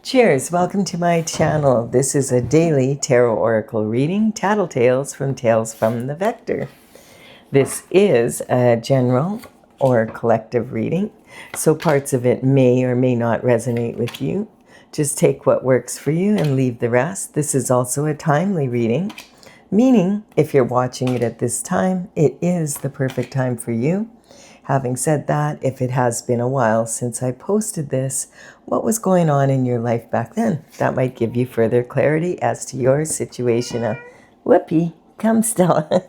Cheers! Welcome to my channel. This is a daily tarot oracle reading, Tattle Tales from the Vector. This is a general or collective reading, so parts of it may or may not resonate with you. Just take what works for you and leave the rest. This is also a timely reading, meaning if you're watching it at this time, it is the perfect time for you. Having said that, if it has been a while since I posted this, what was going on in your life back then? That might give you further clarity as to your situation. Whoopee, come Stella.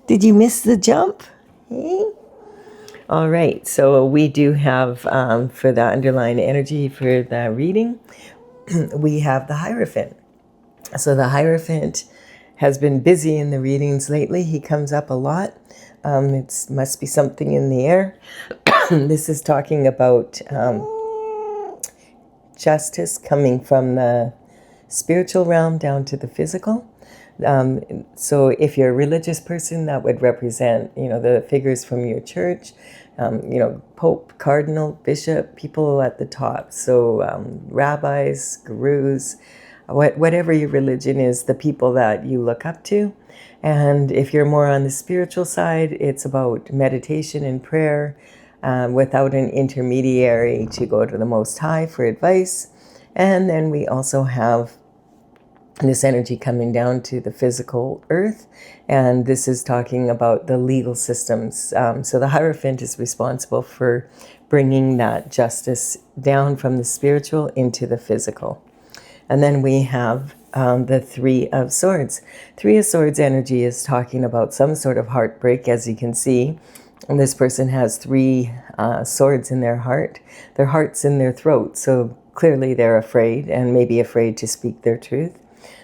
Did you miss the jump? Hey? All right, so we do have, for the underlying energy for the reading, we have the Hierophant. So the Hierophant has been busy in the readings lately. He comes up a lot. It must be something in the air. This is talking about justice coming from the spiritual realm down to the physical. So if you're a religious person, that would represent, the figures from your church, Pope, Cardinal, Bishop, people at the top. So rabbis, gurus, whatever your religion is, the people that you look up to. And if you're more on the spiritual side, it's about meditation and prayer without an intermediary to go to the Most High for advice. And then we also have this energy coming down to the physical earth. And this is talking about the legal systems. So the Hierophant is responsible for bringing that justice down from the spiritual into the physical. And then we have the Three of Swords. Three of Swords energy is talking about some sort of heartbreak, as you can see. And this person has three swords in their heart. Their heart's in their throat, so clearly they're afraid and maybe afraid to speak their truth.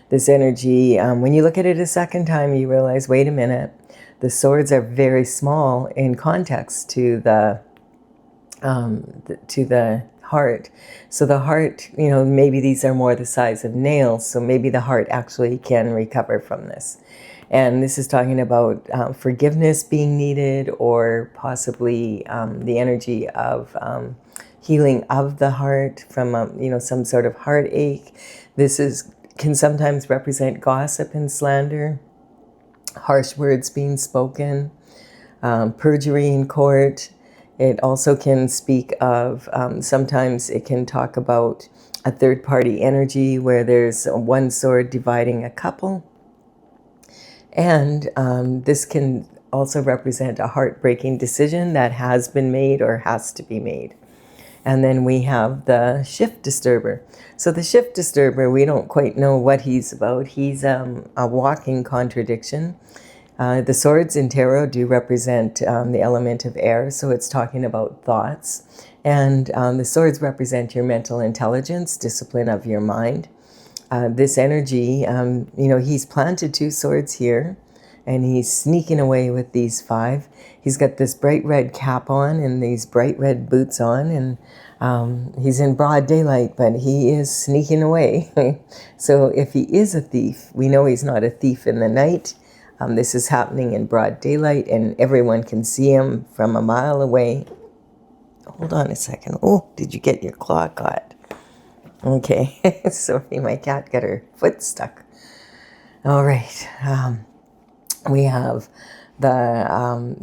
This energy, when you look at it a second time, you realize, wait a minute, the swords are very small in context to the heart. So the heart, maybe these are more the size of nails, so maybe the heart actually can recover from this. And this is talking about forgiveness being needed, or possibly the energy of healing of the heart from some sort of heartache. This can sometimes represent gossip and slander, harsh words being spoken, perjury in court. It also can speak of, sometimes it can talk about a third-party energy where there's one sword dividing a couple. And this can also represent a heartbreaking decision that has been made or has to be made. And then we have the Shift Disturber. So the Shift Disturber, we don't quite know what he's about. He's a walking contradiction. The swords in tarot do represent the element of air, so it's talking about thoughts. And the swords represent your mental intelligence, discipline of your mind. This energy, he's planted two swords here, and he's sneaking away with these five. He's got this bright red cap on and these bright red boots on, and he's in broad daylight, but he is sneaking away. So if he is a thief, we know he's not a thief in the night. This is happening in broad daylight, and everyone can see him from a mile away. Hold on a second. Oh, did you get your claw caught? Okay, sorry, my cat got her foot stuck. All right, we have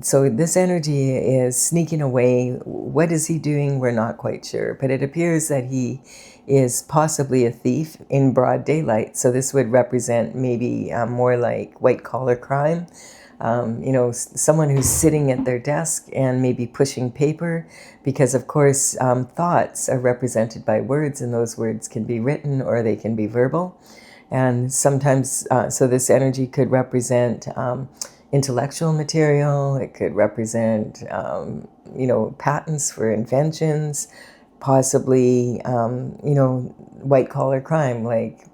so this energy is sneaking away. What is he doing? We're not quite sure, but it appears that he is possibly a thief in broad daylight. So this would represent maybe more like white-collar crime. Someone who's sitting at their desk and maybe pushing paper, because of course thoughts are represented by words, and those words can be written or they can be verbal. And sometimes, so this energy could represent intellectual material. It could represent, patents for inventions, possibly, white-collar crime, like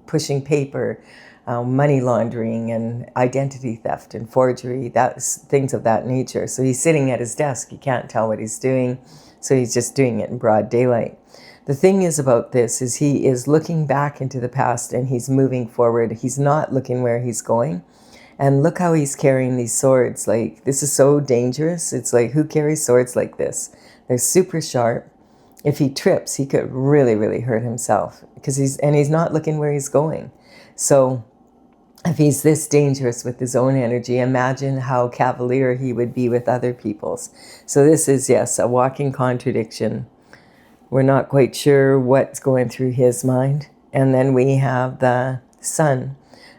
pushing paper, money laundering and identity theft and forgery, that's things of that nature. So he's sitting at his desk. You can't tell what he's doing, so he's just doing it in broad daylight. The thing is about this is he is looking back into the past and he's moving forward. He's not looking where he's going. And look how he's carrying these swords. Like, this is so dangerous. It's like, who carries swords like this? They're super sharp. if he trips, he could really, really hurt himself because he's not looking where he's going. So if he's this dangerous with his own energy, imagine how cavalier he would be with other people's. So this is, yes, a walking contradiction. We're not quite sure what's going through his mind. And then we have the sun.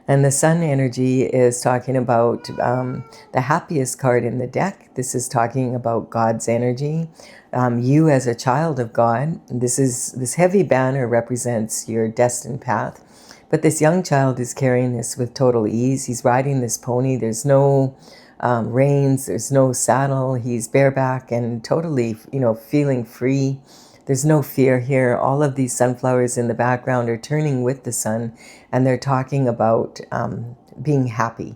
And the sun energy is talking about the happiest card in the deck. This is talking about God's energy. You as a child of God. This heavy banner represents your destined path. But this young child is carrying this with total ease. He's riding this pony. There's no reins. There's no saddle. He's bareback and totally, feeling free. There's no fear here. All of these sunflowers in the background are turning with the sun, and they're talking about being happy.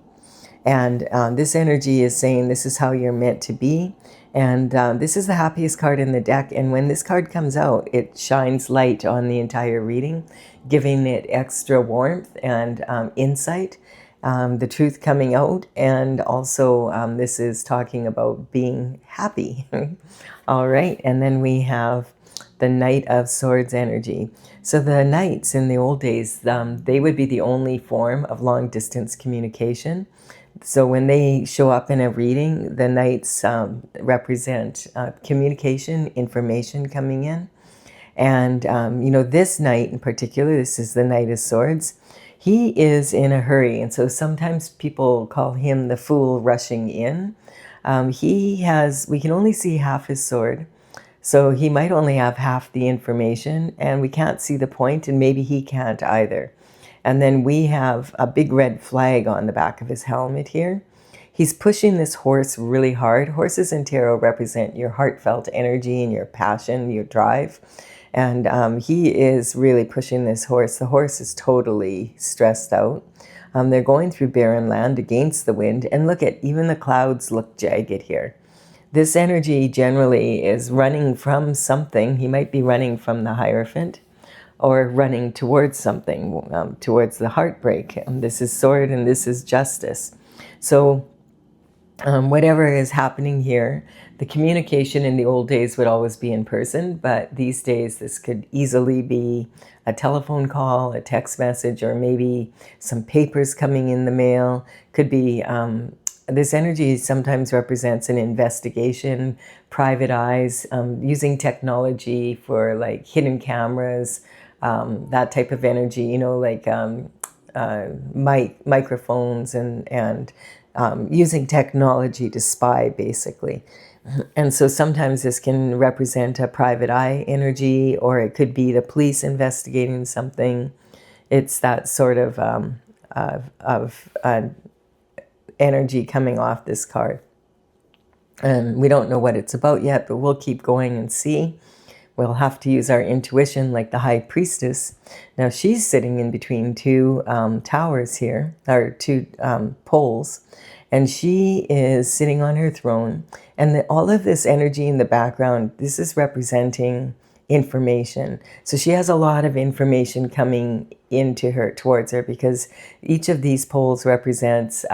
And this energy is saying this is how you're meant to be. And this is the happiest card in the deck. And when this card comes out, it shines light on the entire reading, giving it extra warmth and insight, the truth coming out. And also this is talking about being happy. All right. And then we have the Knight of Swords energy. So the knights in the old days, they would be the only form of long distance communication. So when they show up in a reading, the knights represent communication, information coming in. And, this knight in particular, this is the Knight of Swords, he is in a hurry. And so sometimes people call him the fool rushing in. We can only see half his sword. So he might only have half the information, and we can't see the point, and maybe he can't either. And then we have a big red flag on the back of his helmet here. He's pushing this horse really hard. Horses in tarot represent your heartfelt energy and your passion, your drive. And he is really pushing this horse. The horse is totally stressed out. They're going through barren land against the wind. And look at, even the clouds look jagged here. This energy generally is running from something. He might be running from the Hierophant, or running towards something, towards the heartbreak. This is sword and this is justice. So whatever is happening here, the communication in the old days would always be in person, but these days this could easily be a telephone call, a text message, or maybe some papers coming in the mail. Could be, this energy sometimes represents an investigation, private eyes, using technology for like hidden cameras, that type of energy, like microphones and using technology to spy, basically. And so sometimes this can represent a private eye energy, or it could be the police investigating something. It's that sort of energy coming off this card. And we don't know what it's about yet, but we'll keep going and see. We'll have to use our intuition, like the High Priestess. Now she's sitting in between two towers here, or two poles, and she is sitting on her throne. And all of this energy in the background, this is representing information. So she has a lot of information coming into her, towards her, because each of these poles represents,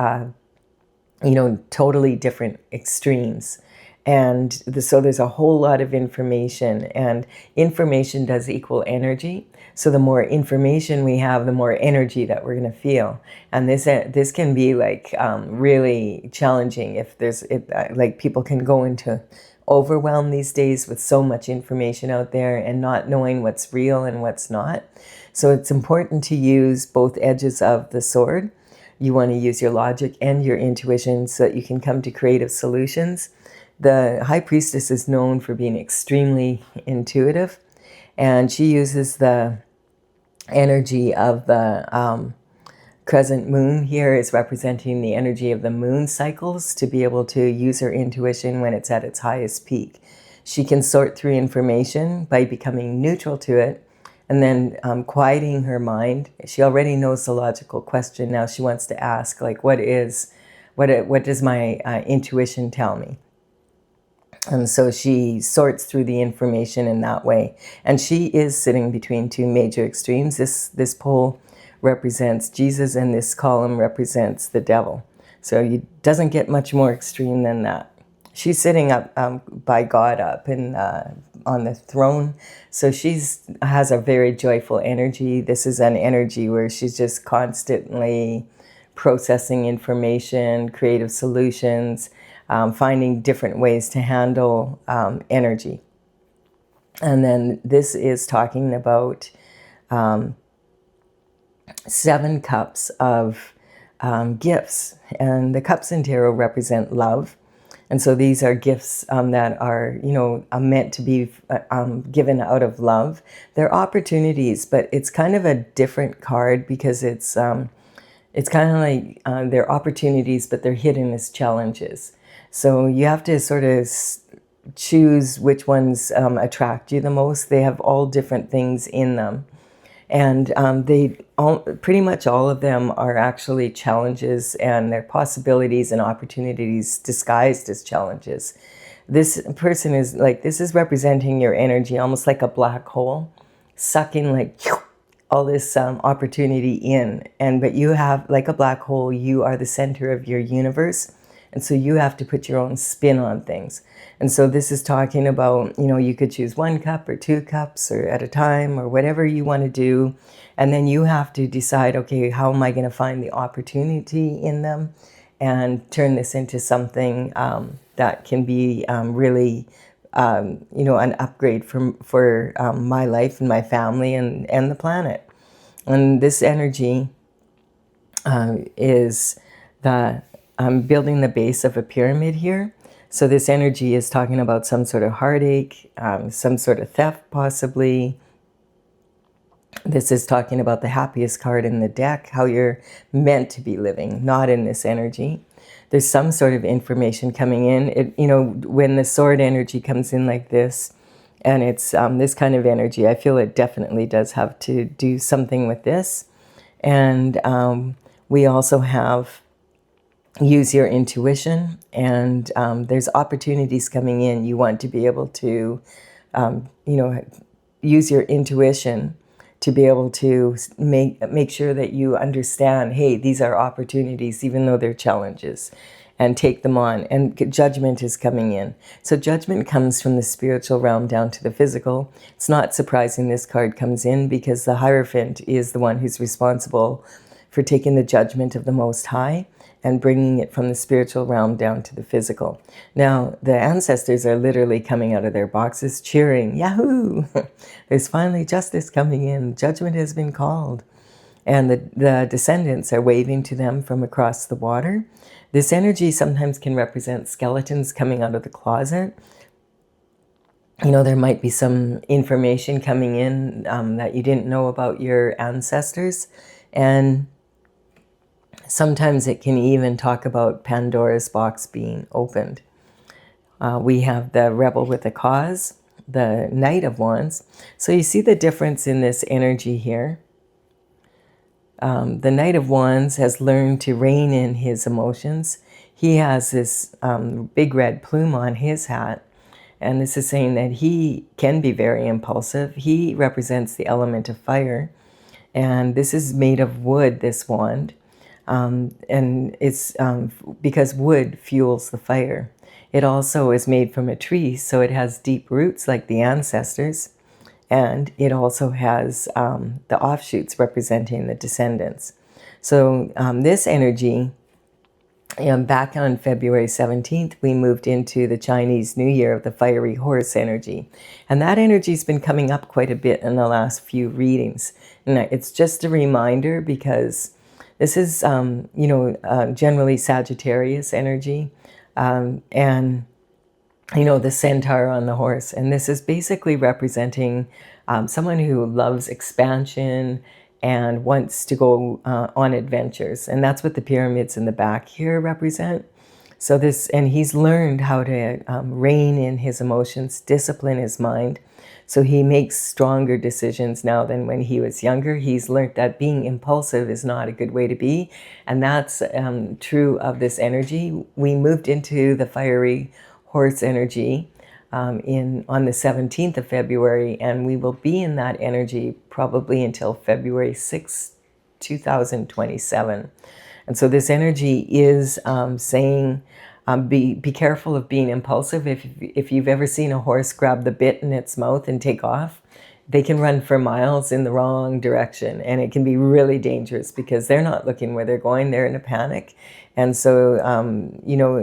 totally different extremes. And so there's a whole lot of information, and information does equal energy. So the more information we have, the more energy that we're going to feel. And this can be like really challenging if like people can go into overwhelm these days with so much information out there and not knowing what's real and what's not. So it's important to use both edges of the sword. You want to use your logic and your intuition so that you can come to creative solutions. The High Priestess is known for being extremely intuitive, and she uses the energy of the crescent moon here is representing the energy of the moon cycles to be able to use her intuition when it's at its highest peak. She can sort through information by becoming neutral to it and then quieting her mind. She already knows the logical question. Now she wants to ask, like, what does my intuition tell me? And so she sorts through the information in that way. And she is sitting between two major extremes. This pole represents Jesus, and this column represents the devil. So it doesn't get much more extreme than that. She's sitting up by God up in on the throne. So has a very joyful energy. This is an energy where she's just constantly processing information, creative solutions, finding different ways to handle energy. And then this is talking about 7 cups of gifts. And the cups in tarot represent love. And so these are gifts that are, meant to be given out of love. They're opportunities, but it's kind of a different card because it's kind of like they're opportunities, but they're hidden as challenges. So you have to sort of choose which ones attract you the most. They have all different things in them. And pretty much all of them are actually challenges, and they're possibilities and opportunities disguised as challenges. This person is like, this is representing your energy, almost like a black hole, sucking like all this opportunity in. But you have, like a black hole, you are the center of your universe. And so you have to put your own spin on things. And so this is talking about, you could choose 1 cup or 2 cups or at a time or whatever you want to do. And then you have to decide, okay, how am I going to find the opportunity in them and turn this into something that can be really, an upgrade for my life and my family and the planet. And this energy is that I'm building the base of a pyramid here. So this energy is talking about some sort of heartache, some sort of theft possibly. This is talking about the happiest card in the deck, how you're meant to be living, not in this energy. There's some sort of information coming in. When the sword energy comes in like this, and it's this kind of energy, I feel it definitely does have to do something with this. And we also have use your intuition, and there's opportunities coming in. You want to be able to, use your intuition to be able to make sure that you understand, hey, these are opportunities, even though they're challenges, and take them on. And judgment is coming in. So judgment comes from the spiritual realm down to the physical. It's not surprising this card comes in because the Hierophant is the one who's responsible for taking the judgment of the Most High and bringing it from the spiritual realm down to the physical. Now, the ancestors are literally coming out of their boxes cheering, Yahoo! There's finally justice coming in. Judgment has been called. And the descendants are waving to them from across the water. This energy sometimes can represent skeletons coming out of the closet. There might be some information coming in that you didn't know about your ancestors. And sometimes it can even talk about Pandora's box being opened. We have the Rebel with a Cause, the Knight of Wands. So you see the difference in this energy here. The Knight of Wands has learned to rein in his emotions. He has this big red plume on his hat. And this is saying that he can be very impulsive. He represents the element of fire. And this is made of wood, this wand. And it's because wood fuels the fire. It also is made from a tree, so it has deep roots like the ancestors. And it also has the offshoots representing the descendants. So this energy, back on February 17th, we moved into the Chinese New Year of the fiery horse energy. And that energy's been coming up quite a bit in the last few readings. And it's just a reminder because this is, generally Sagittarius energy, and, the centaur on the horse. And this is basically representing someone who loves expansion and wants to go on adventures. And that's what the pyramids in the back here represent. So and he's learned how to rein in his emotions, discipline his mind. So he makes stronger decisions now than when he was younger. He's learned that being impulsive is not a good way to be. And that's true of this energy. We moved into the fiery horse energy on the 17th of February, and we will be in that energy probably until February 6th, 2027. And so this energy is saying Be careful of being impulsive. If you've ever seen a horse grab the bit in its mouth and take off, they can run for miles in the wrong direction, and it can be really dangerous because they're not looking where they're going. They're in a panic. And so,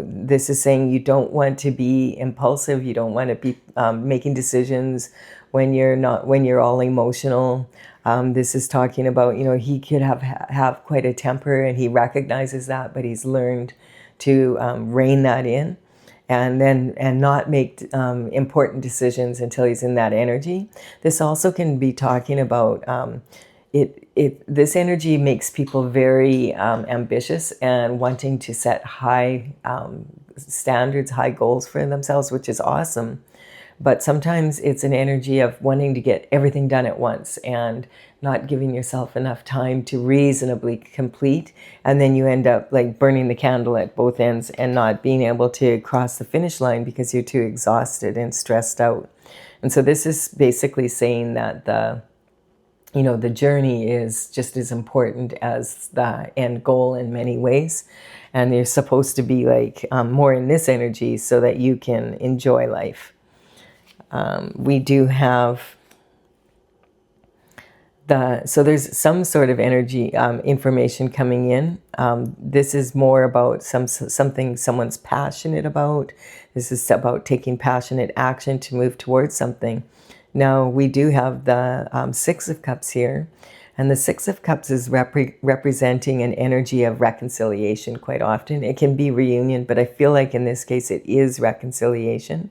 this is saying you don't want to be impulsive. You don't want to be making decisions when you're all emotional. This is talking about, he could have quite a temper, and he recognizes that, but he's learned to rein that in, and not make important decisions until he's in that energy. This also can be talking about this energy makes people very ambitious and wanting to set high standards, high goals for themselves, which is awesome. But sometimes it's an energy of wanting to get everything done at once and not giving yourself enough time to reasonably complete. And then you end up like burning the candle at both ends and not being able to cross the finish line because you're too exhausted and stressed out. And so this is basically saying that the journey is just as important as the end goal in many ways. And you're supposed to be like more in this energy so that you can enjoy life. We do have so there's some sort of energy information coming in. This is more about something someone's passionate about. This is about taking passionate action to move towards something. Now we do have the Six of Cups here, and the Six of Cups is representing an energy of reconciliation quite often. It can be reunion, but I feel like in this case it is reconciliation.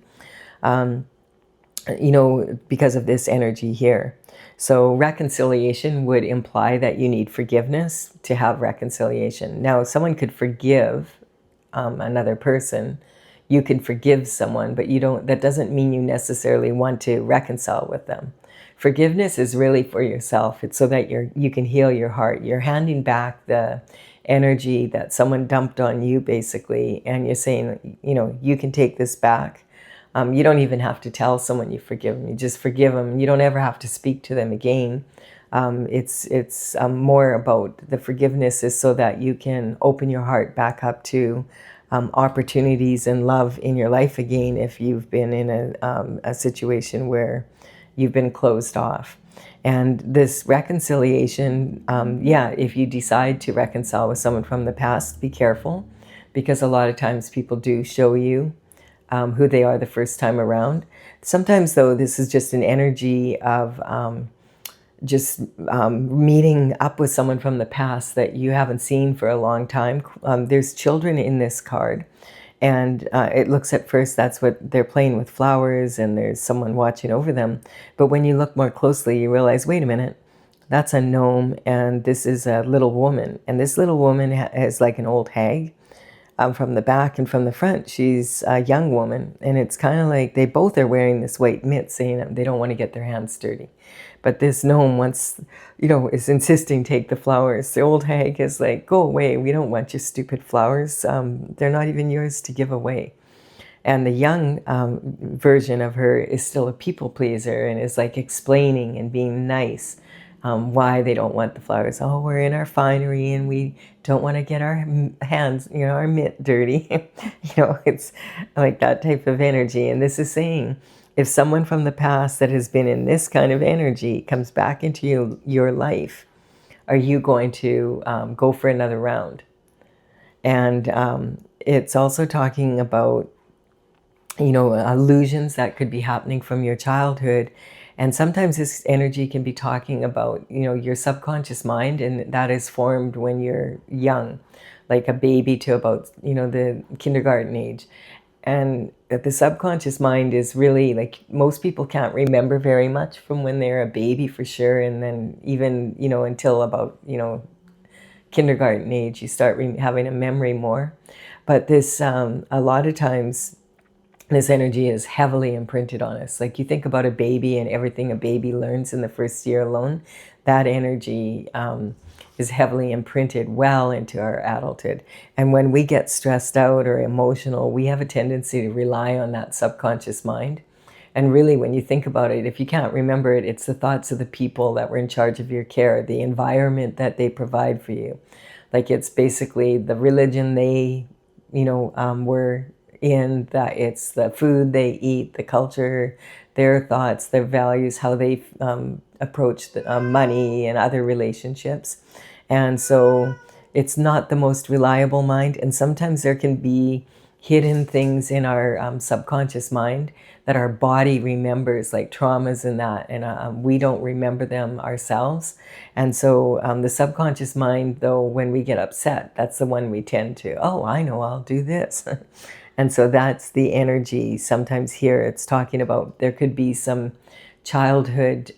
Because of this energy here. So reconciliation would imply that you need forgiveness to have reconciliation. Now, someone could forgive another person. You can forgive someone, but that doesn't mean you necessarily want to reconcile with them. Forgiveness is really for yourself. It's so that you can heal your heart. You're handing back the energy that someone dumped on you, basically, and you're saying, you can take this back. You don't even have to tell someone you forgive them. You just forgive them. You don't ever have to speak to them again. It's more about the forgiveness is so that you can open your heart back up to opportunities and love in your life again if you've been in a situation where you've been closed off. And this reconciliation, if you decide to reconcile with someone from the past, be careful, because a lot of times people do show you who they are the first time around. Sometimes, though, this is just an energy of meeting up with someone from the past that you haven't seen for a long time. There's children in this card, and it looks at first that's what they're playing with flowers, and there's someone watching over them. But when you look more closely, you realize, wait a minute, that's a gnome, and this is a little woman. And this little woman is like an old hag. From the back and from the front, she's a young woman. And it's kind of like they both are wearing this white mitt, saying they don't want to get their hands dirty. But this gnome is insisting, take the flowers. The old hag is like, go away. We don't want your stupid flowers. They're not even yours to give away. And the young version of her is still a people pleaser and is like explaining and being nice. Why they don't want the flowers. Oh, we're in our finery and we don't want to get our hands, our mitt dirty. It's like that type of energy. And this is saying, if someone from the past that has been in this kind of energy comes back into your life, are you going to go for another round? And it's also talking about, illusions that could be happening from your childhood. And sometimes this energy can be talking about, your subconscious mind, and that is formed when you're young, like a baby to about, the kindergarten age. And the subconscious mind is really like, most people can't remember very much from when they're a baby for sure. And then even, until about, kindergarten age, you start having a memory more. But this, a lot of times, this energy is heavily imprinted on us. Like you think about a baby and everything a baby learns in the first year alone, that energy is heavily imprinted well into our adulthood. And when we get stressed out or emotional, we have a tendency to rely on that subconscious mind. And really, when you think about it, if you can't remember it, it's the thoughts of the people that were in charge of your care, the environment that they provide for you. Like it's basically the religion they we're in, that it's the food they eat, the culture, their thoughts, their values, how they approach money and other relationships. And so it's not the most reliable mind. And sometimes there can be hidden things in our subconscious mind that our body remembers, like traumas and that, and we don't remember them ourselves. And so the subconscious mind, though, when we get upset, that's the one we tend to, oh, I know, I'll do this. And so that's the energy. Sometimes here it's talking about there could be some childhood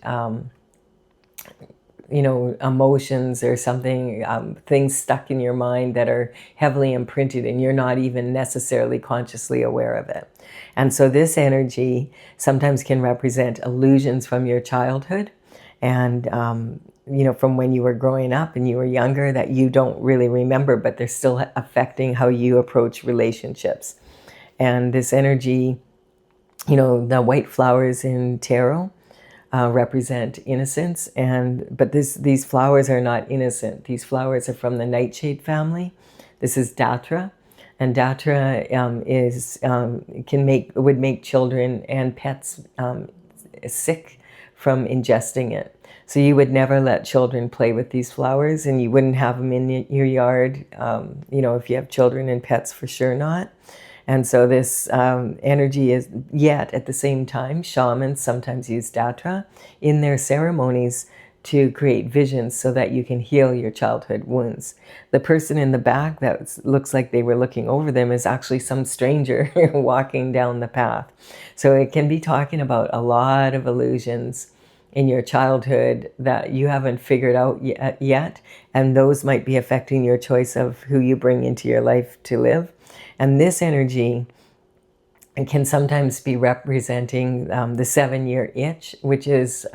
emotions or something, things stuck in your mind that are heavily imprinted and you're not even necessarily consciously aware of it. And so this energy sometimes can represent illusions from your childhood and, from when you were growing up and you were younger that you don't really remember, but they're still affecting how you approach relationships. And this energy, the white flowers in tarot, represent innocence, but these flowers are not innocent. These flowers are from the nightshade family. This is Datra, and Datra would make children and pets sick from ingesting it. So you would never let children play with these flowers, and you wouldn't have them in your yard. If you have children and pets, for sure not. And so this energy is, yet at the same time, shamans sometimes use Datra in their ceremonies to create visions so that you can heal your childhood wounds. The person in the back that looks like they were looking over them is actually some stranger walking down the path. So it can be talking about a lot of illusions in your childhood that you haven't figured out yet, and those might be affecting your choice of who you bring into your life to live. And this energy can sometimes be representing the 7-year itch, which is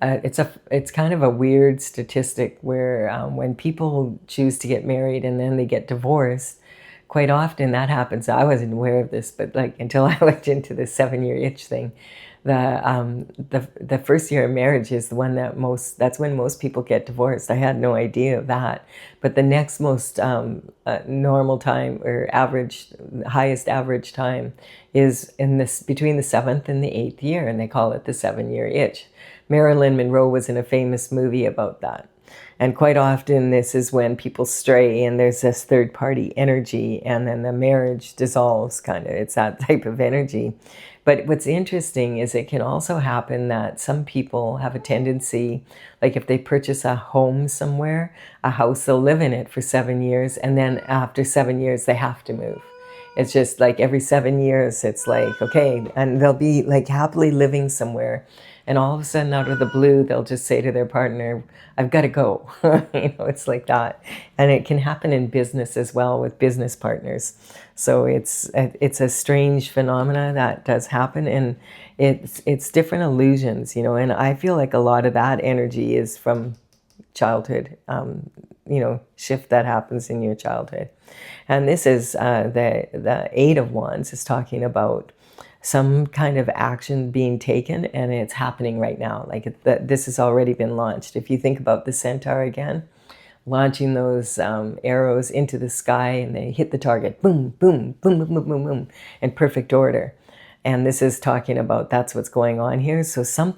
it's kind of a weird statistic where when people choose to get married and then they get divorced, quite often that happens. I wasn't aware of this, but until I looked into the 7-year itch thing, the first year of marriage is the one that's when most people get divorced. I had no idea of that. But the next most normal time or highest average time is between the 7th and the 8th year, and they call it the 7-year itch. Marilyn Monroe was in a famous movie about that. And quite often this is when people stray and there's this third party energy and then the marriage dissolves, kind of. It's that type of energy. But what's interesting is it can also happen that some people have a tendency, like if they purchase a home somewhere, a house, they'll live in it for 7 years, and then after 7 years they have to move. It's just like every 7 years, it's like, okay, and they'll be like happily living somewhere. And all of a sudden, out of the blue, they'll just say to their partner, I've got to go. It's like that. And it can happen in business as well with business partners. So it's a strange phenomena that does happen. And it's different illusions, and I feel like a lot of that energy is from childhood, shift that happens in your childhood. And this is the Eight of Wands is talking about some kind of action being taken, and it's happening right now. This has already been launched. If you think about the centaur again, launching those arrows into the sky, and they hit the target, boom, boom, boom, boom, boom, boom, boom, in perfect order. And this is talking about that's what's going on here. So some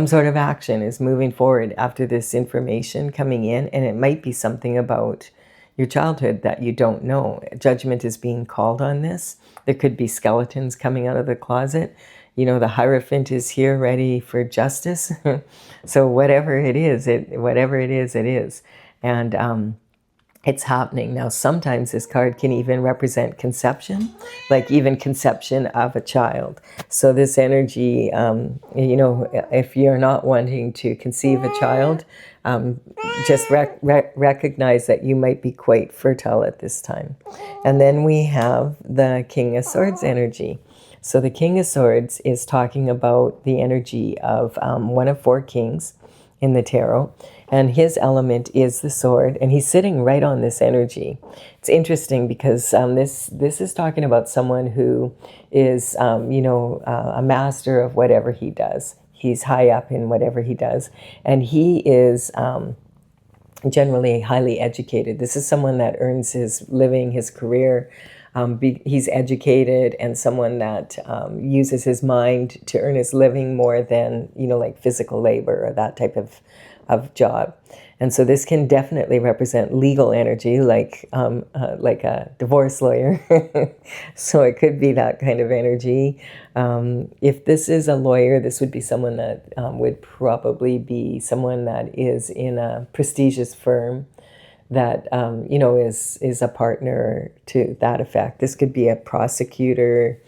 sort of action is moving forward after this information coming in, and it might be something about your childhood that you don't know. Judgment is being called on this. There could be skeletons coming out of the closet. The Hierophant is here ready for justice. So whatever it is, it is. And it's happening. Now, sometimes this card can even represent conception, like even conception of a child. So this energy, if you're not wanting to conceive a child, just recognize that you might be quite fertile at this time. And then we have the King of Swords energy. So the King of Swords is talking about the energy of one of 4 kings in the tarot, and his element is the sword, and he's sitting right on this energy. It's interesting because this is talking about someone who is a master of whatever he does. He's high up in whatever he does, and he is generally highly educated. This is someone that earns his living, his career. He's educated, and someone that uses his mind to earn his living more than, like physical labor or that type of job. And so this can definitely represent legal energy, like a divorce lawyer. So it could be that kind of energy. If this is a lawyer, this would be someone that would probably be someone that is in a prestigious firm that is a partner to that effect. This could be a prosecutor,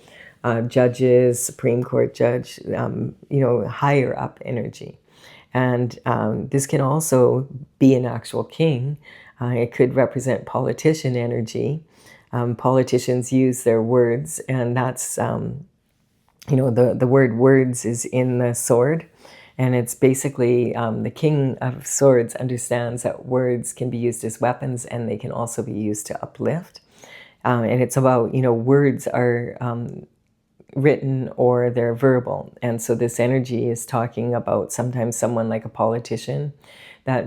judges, Supreme Court judge, higher up energy. And this can also be an actual king. It could represent politician energy. Politicians use their words, and that's, the word words is in the sword. And it's basically the King of Swords understands that words can be used as weapons, and they can also be used to uplift. And it's about, words are written or they're verbal. And so this energy is talking about sometimes someone like a politician that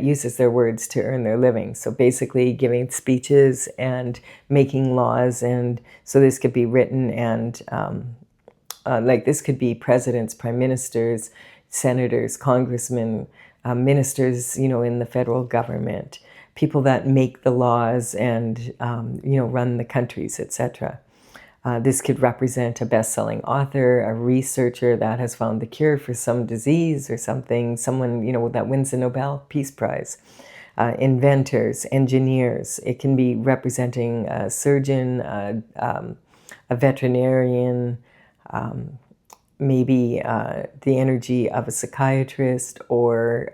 uses their words to earn their living. So basically giving speeches and making laws. And so this could be written, and like this could be presidents, prime ministers, senators, congressmen, ministers, in the federal government, people that make the laws and, run the countries, etc. This could represent a best-selling author, a researcher that has found the cure for some disease or something, someone, that wins the Nobel Peace Prize. Inventors, engineers. It can be representing a surgeon, a veterinarian, maybe the energy of a psychiatrist or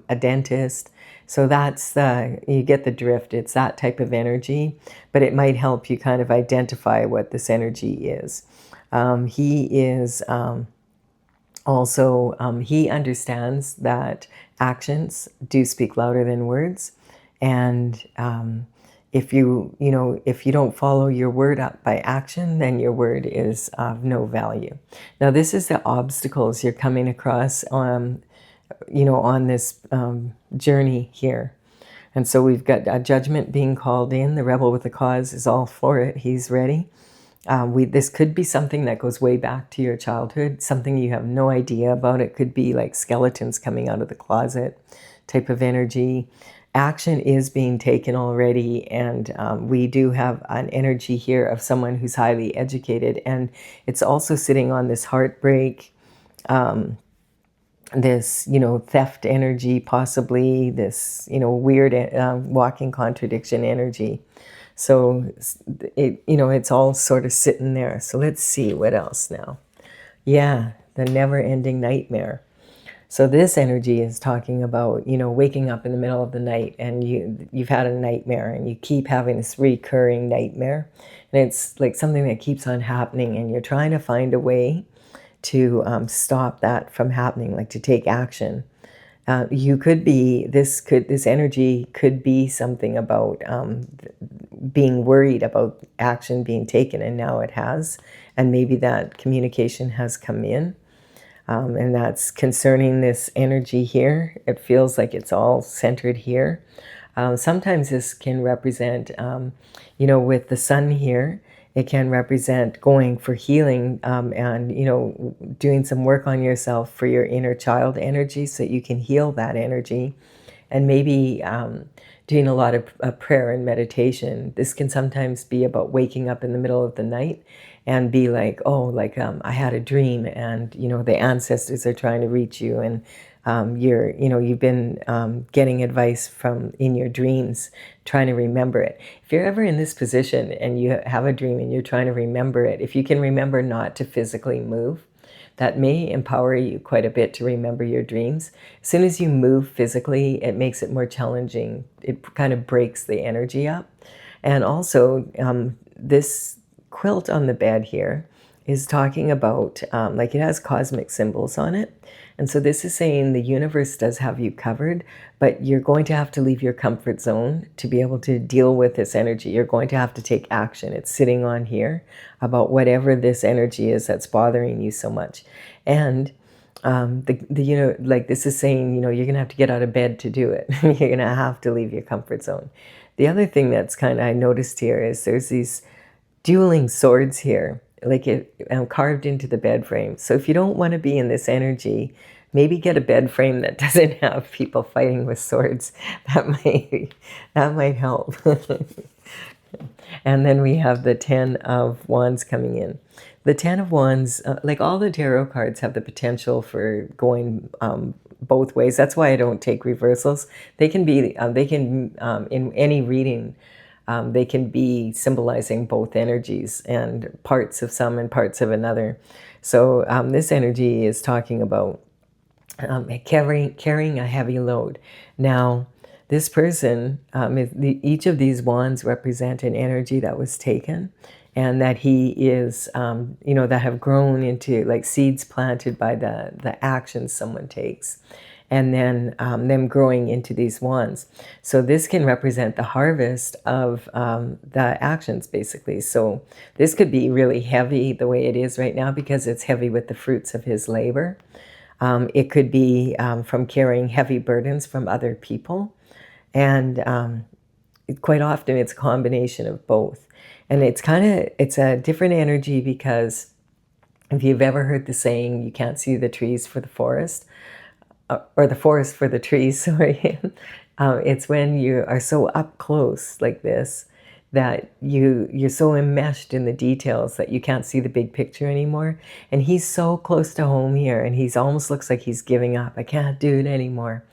a dentist. So that's you get the drift. It's that type of energy, but it might help you kind of identify what this energy is. He is also, he understands that actions do speak louder than words. And if you don't follow your word up by action, then your word is of no value. Now, this is the obstacles you're coming across on this journey here. And so we've got a judgment being called in. The rebel with the cause is all for it. He's ready. This could be something that goes way back to your childhood, something you have no idea about. It could be like skeletons coming out of the closet type of energy. Action is being taken already, and we do have an energy here of someone who's highly educated, and it's also sitting on this heartbreak, this, theft energy, possibly this, weird walking contradiction energy. So it's all sort of sitting there. So let's see what else now. Yeah, the never-ending nightmare. So this energy is talking about, waking up in the middle of the night, and you've had a nightmare, and you keep having this recurring nightmare, and it's like something that keeps on happening, and you're trying to find a way to stop that from happening, like to take action. This energy could be something about being worried about action being taken, and now it has, and maybe that communication has come in, and that's concerning this energy here. It feels like it's all centered here. Sometimes this can represent, with the sun here, it can represent going for healing, and, doing some work on yourself for your inner child energy so that you can heal that energy. And maybe doing a lot of prayer and meditation. This can sometimes be about waking up in the middle of the night and be like, I had a dream, and, the ancestors are trying to reach you, and you've been getting advice in your dreams, trying to remember it. If you're ever in this position and you have a dream and you're trying to remember it, if you can remember not to physically move, that may empower you quite a bit to remember your dreams. As soon as you move physically, it makes it more challenging. It kind of breaks the energy up. And also, this quilt on the bed here is talking about, it has cosmic symbols on it. And so this is saying the universe does have you covered, but you're going to have to leave your comfort zone to be able to deal with this energy. You're going to have to take action. It's sitting on here about whatever this energy is that's bothering you so much. And like this is saying, you're going to have to get out of bed to do it. You're going to have to leave your comfort zone. The other thing that's kind of I noticed here is there's these dueling swords here, like it carved into the bed frame. So if you don't want to be in this energy, maybe get a bed frame that doesn't have people fighting with swords. That might help. And then we have the 10 of Wands coming in. The 10 of Wands, like all the tarot cards, have the potential for going both ways. That's why I don't take reversals. They can be, in any reading, they can be symbolizing both energies and parts of some and parts of another. So this energy is talking about carrying a heavy load. Now, this person, each of these wands represent an energy that was taken, and that he is, that have grown into like seeds planted by the actions someone takes, and then them growing into these wands. So this can represent the harvest of the actions, basically. So this could be really heavy the way it is right now because it's heavy with the fruits of his labor. It could be from carrying heavy burdens from other people. And quite often it's a combination of both. And it's a different energy because if you've ever heard the saying, you can't see the trees for the forest, or the forest for the trees, sorry. It's when you are so up close like this that you're so enmeshed in the details that you can't see the big picture anymore. And he's so close to home here, and he's almost looks like he's giving up. I can't do it anymore.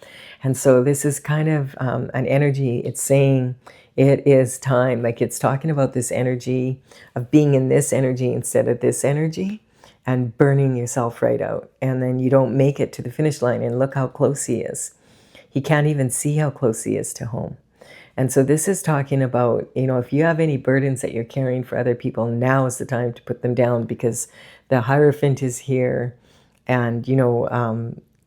And so this is kind of an energy. It's saying it is time. Like it's talking about this energy of being in this energy instead of this energy, and burning yourself right out. And then you don't make it to the finish line, and look how close he is. He can't even see how close he is to home. And so this is talking about, if you have any burdens that you're carrying for other people, now is the time to put them down, because the Hierophant is here, and,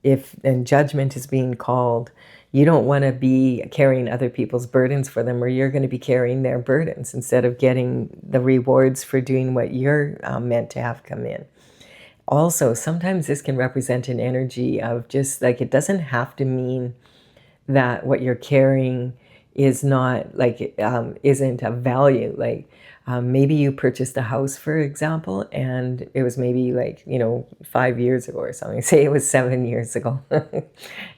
if judgment is being called, you don't want to be carrying other people's burdens for them, or you're going to be carrying their burdens instead of getting the rewards for doing what you're meant to have come in. Also, sometimes this can represent an energy of just like, it doesn't have to mean that what you're carrying is not like isn't of value. Like maybe you purchased a house, for example, and it was maybe like 5 years ago or something. Say it was 7 years ago,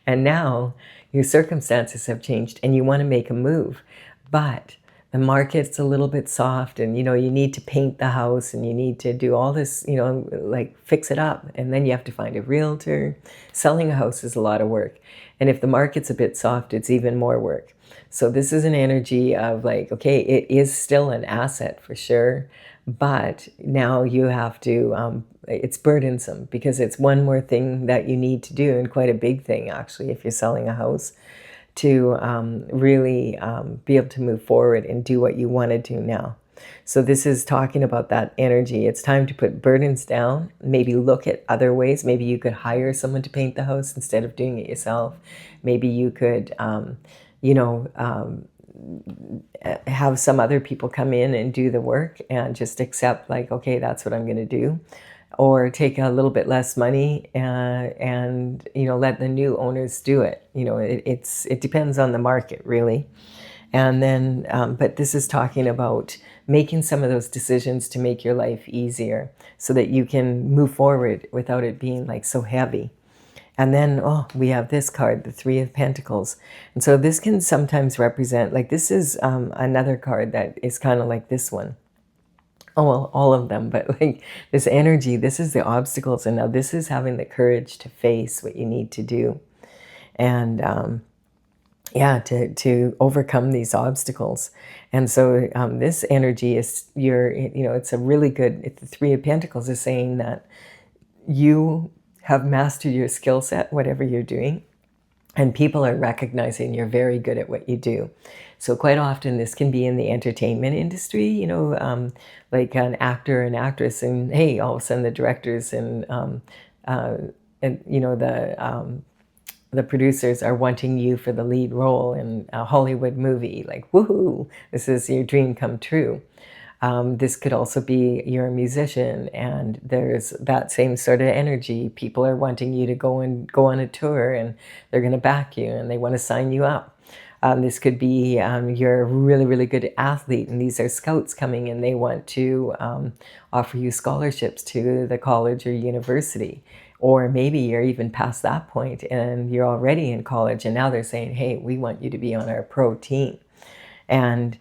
and now your circumstances have changed and you want to make a move, but the market's a little bit soft, and you need to paint the house, and you need to do all this, like fix it up, and then you have to find a realtor. Selling a house is a lot of work, and if the market's a bit soft, it's even more work. So this is an energy of like, okay, it is still an asset for sure, but now you have to, it's burdensome because it's one more thing that you need to do, and quite a big thing actually if you're selling a house, to really be able to move forward and do what you want to do now. So this is talking about that energy. It's time to put burdens down, maybe look at other ways. Maybe you could hire someone to paint the house instead of doing it yourself. Maybe you could, have some other people come in and do the work, and just accept like, okay, that's what I'm going to do. Or take a little bit less money and let the new owners do it. It depends on the market, really. And then, but this is talking about making some of those decisions to make your life easier, so that you can move forward without it being like so heavy. And then, we have this card, the Three of Pentacles. And so this can sometimes represent, like this is another card that is kind of like this one. Oh, well, all of them, but like this energy, this is the obstacles. And now this is having the courage to face what you need to do. And to overcome these obstacles. And so this energy is it's a really good, the Three of Pentacles is saying that you have mastered your skill set, whatever you're doing, and people are recognizing you're very good at what you do. So quite often this can be in the entertainment industry, like an actor and actress, and hey, all of a sudden the directors and the producers are wanting you for the lead role in a Hollywood movie. Like, woohoo, this is your dream come true. This could also be you're a musician and there's that same sort of energy. People are wanting you to go on a tour and they're going to back you and they want to sign you up. This could be you're a really, really good athlete and these are scouts coming and they want to offer you scholarships to the college or university. Or maybe you're even past that point and you're already in college and now they're saying, hey, we want you to be on our pro team. And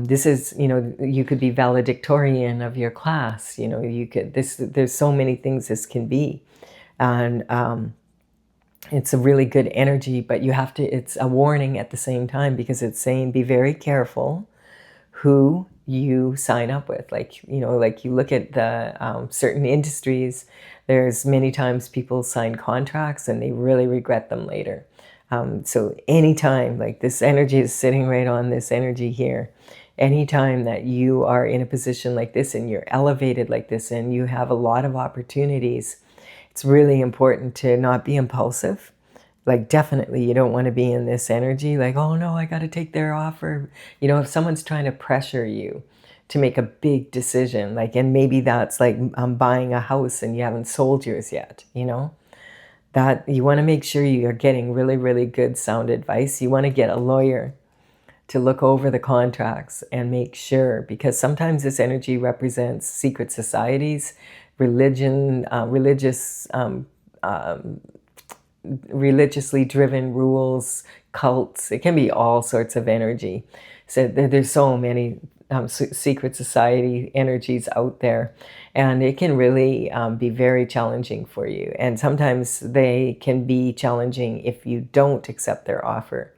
this is, you could be valedictorian of your class. There's so many things this can be. And it's a really good energy, but it's a warning at the same time because it's saying be very careful who you sign up with. Like you look at the certain industries, there's many times people sign contracts and they really regret them later. So anytime, like this energy is sitting right on this energy here, anytime that you are in a position like this and you're elevated like this and you have a lot of opportunities, it's really important to not be impulsive. Like definitely you don't want to be in this energy like, oh no, I got to take their offer. If someone's trying to pressure you to make a big decision, like, and maybe that's like buying a house and you haven't sold yours yet, that you want to make sure you're getting really, really good sound advice. You want to get a lawyer to look over the contracts and make sure, because sometimes this energy represents secret societies, religion, religiously driven rules, cults. It can be all sorts of energy. So there's so many secret society energies out there, and it can really be very challenging for you. And sometimes they can be challenging if you don't accept their offer,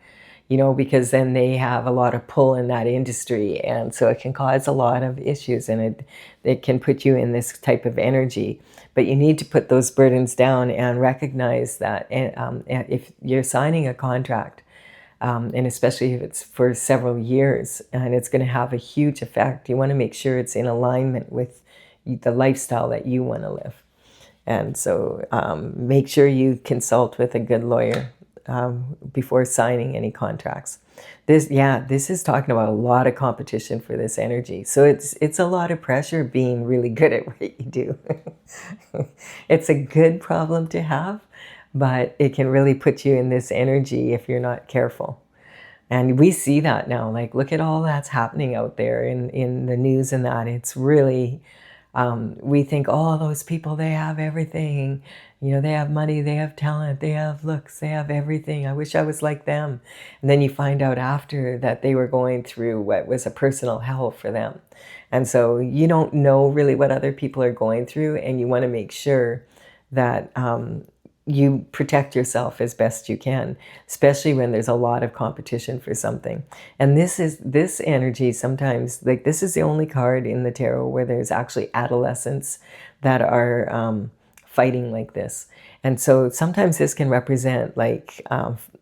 because then they have a lot of pull in that industry, and so it can cause a lot of issues, and it can put you in this type of energy. But you need to put those burdens down and recognize that if you're signing a contract, and especially if it's for several years and it's going to have a huge effect, you want to make sure it's in alignment with the lifestyle that you want to live. And so make sure you consult with a good lawyer before signing any contracts. This is talking about a lot of competition for this energy. So it's a lot of pressure being really good at what you do. It's a good problem to have, but it can really put you in this energy if you're not careful. And we see that now. Like, look at all that's happening out there in the news and that. It's really, we think, oh, those people, they have everything. They have money, they have talent, they have looks, they have everything. I wish I was like them. And then you find out after that they were going through what was a personal hell for them. And so you don't know really what other people are going through, and you want to make sure that you protect yourself as best you can, especially when there's a lot of competition for something. And this energy sometimes, like, this is the only card in the tarot where there's actually adolescents that are fighting like this. And so sometimes this can represent like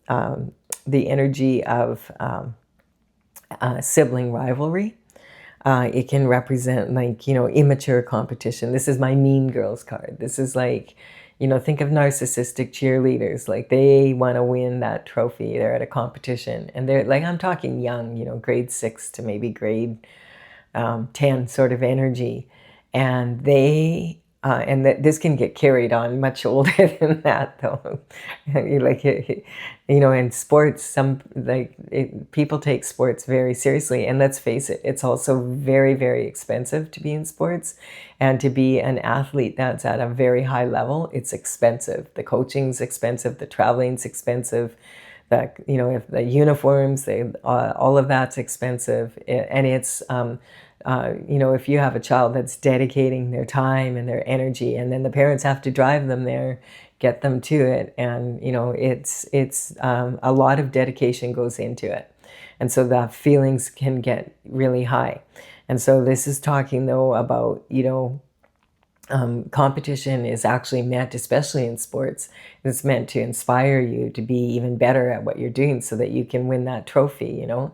the energy of sibling rivalry. It can represent like, immature competition. This is my Mean Girls card. This is like, think of narcissistic cheerleaders. Like, they want to win that trophy. They're at a competition and they're like, I'm talking young, grade 6 to maybe grade 10 sort of energy. And this can get carried on much older than that, though. In sports, people take sports very seriously, and let's face it, it's also very, very expensive to be in sports, and to be an athlete that's at a very high level, it's expensive. The coaching's expensive, the traveling's expensive. If the uniforms, all of that's expensive, and it's. If you have a child that's dedicating their time and their energy, and then the parents have to drive them there, get them to it, and it's a lot of dedication goes into it, and so the feelings can get really high. And so this is talking though about competition is actually meant, especially in sports, it's meant to inspire you to be even better at what you're doing so that you can win that trophy. And